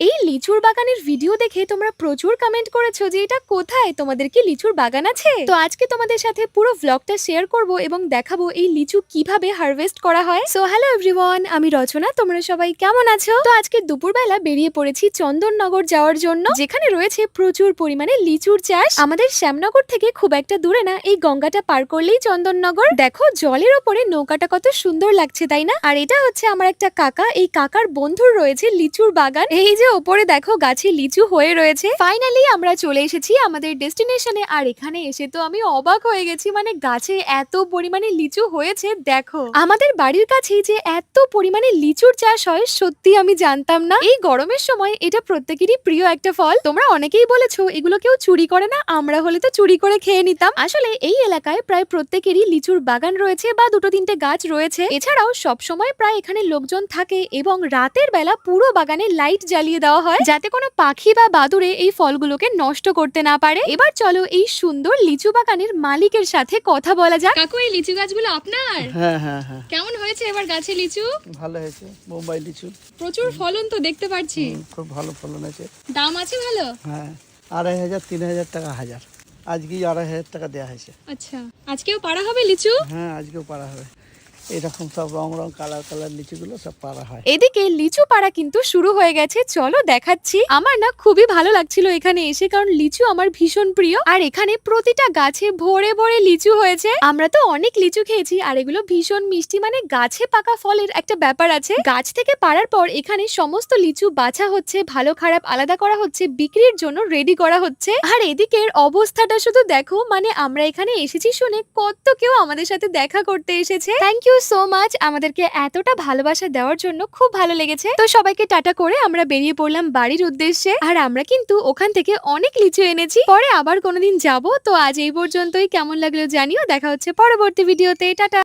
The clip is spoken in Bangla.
এই লিচুর বাগানের ভিডিও দেখে তোমরা প্রচুর কমেন্ট করেছো যে এটা কোথায়, তোমাদের কি লিচুর বাগান আছে? তো আজকে তোমাদের সাথে পুরো ভ্লগটা শেয়ার করব এবং দেখাবো এই লিচু কিভাবে হারভেস্ট করা হয়। সো হ্যালো এভরিওয়ান, আমি রচনা, তোমরা সবাই কেমন আছো? তো আজকে দুপুরবেলা বেরিয়ে পড়েছি চন্দননগর যাওয়ার জন্য, যেখানে রয়েছে প্রচুর পরিমাণে লিচুর চাষ। আমাদের শ্যামনগর থেকে খুব একটা দূরে না, এই গঙ্গাটা পার করলেই চন্দননগর। দেখো জলের ওপরে নৌকাটা কত সুন্দর লাগছে, তাই না? আর এটা হচ্ছে আমার একটা কাকা, এই কাকার বন্ধুর রয়েছে লিচুর বাগান। এই যে ওপরে দেখো গাছে লিচু হয়ে রয়েছে। ফাইনালি আমরা চলে এসেছি আমাদের ডেস্টিনেশনে। আর এখানে এসে তো আমি অবাক হয়ে গেছি, মানে গাছে এত পরিমাণে লিচু হয়েছে। দেখো আমাদের বাড়ির কাছেই যে এত পরিমাণে লিচুর চাষ হয়, সত্যি আমি জানতাম না। এই গরমের সময় এটা প্রত্যেকেরই প্রিয় একটা ফল। তোমরা অনেকেই বলেছো এগুলো কেউ চুরি করে না, আমরা হলে তো চুরি করে খেয়ে নিতাম। আসলে এই এলাকায় প্রায় প্রত্যেকেরই লিচুর বাগান রয়েছে বা দুটো তিনটে গাছ রয়েছে। এছাড়াও সব সময় প্রায় এখানে লোকজন থাকে এবং রাতের বেলা পুরো বাগানে লাইট জ্বালিয়ে দেওয়া হয়, যাতে কোনো পাখি বা বাদুড়ে এই ফলগুলোকে নষ্ট করতে না পারে। এবার চলো এই সুন্দর লিচু বাগানের মালিকের সাথে কথা বলা যাক। কাকু, এই লিচু গাছগুলো আপনার? হ্যাঁ হ্যাঁ হ্যাঁ, কেমন হয়েছে এবার গাছে লিচু? ভালো হয়েছে। মুম্বাই লিচু প্রচুর ফলন তো দেখতে পাচ্ছি। খুব ভালো ফলন হয়েছে। দাম আছে ভালো? হ্যাঁ, 2,500 3,000 টাকা হাজার। আজকেই 2,500 টাকা দেওয়া হয়েছে। আচ্ছা, আজকেও পাড়া হবে লিচু? হ্যাঁ, আজকেও পারা হবে। এরকম সব রং রং কালার কালার লিচুগুলো সব পারা হয়। এদিকে লিচু পাড়া কিন্তু শুরু হয়ে গেছে, চলো দেখাচ্ছি। আমার না খুবই ভালো লাগছিল এখানে এসে, কারণ লিচু আমার ভীষণ প্রিয়। আর এখানে প্রতিটা গাছে ভরে ভরে লিচু হয়েছে। আমরা তো অনেক লিচু খেয়েছি আর এগুলো ভীষণ মিষ্টি, মানে গাছে পাকা ফলের একটা ব্যাপার আছে। গাছ থেকে পাড়ার পর এখানে সমস্ত লিচু বাছা হচ্ছে, ভালো খারাপ আলাদা করা হচ্ছে, বিক্রির জন্য রেডি করা হচ্ছে। আর এদিকের অবস্থাটা শুধু দেখো, মানে আমরা এখানে এসেছি শুনে কত কেউ আমাদের সাথে দেখা করতে এসেছে। থ্যাংক ইউ সো মাচ আমাদেরকে এতটা ভালোবাসা দেওয়ার জন্য, খুব ভালো লেগেছে। তো সবাইকে টাটা করে আমরা বেরিয়ে পড়লাম বাড়ির উদ্দেশ্যে। আর আমরা কিন্তু ওখান থেকে অনেক লিচু এনেছি, পরে আবার কোনোদিন যাব। তো আজ এই পর্যন্তই। কেমন লাগলো জানিও, দেখা হচ্ছে পরবর্তী ভিডিওতে। টাটা।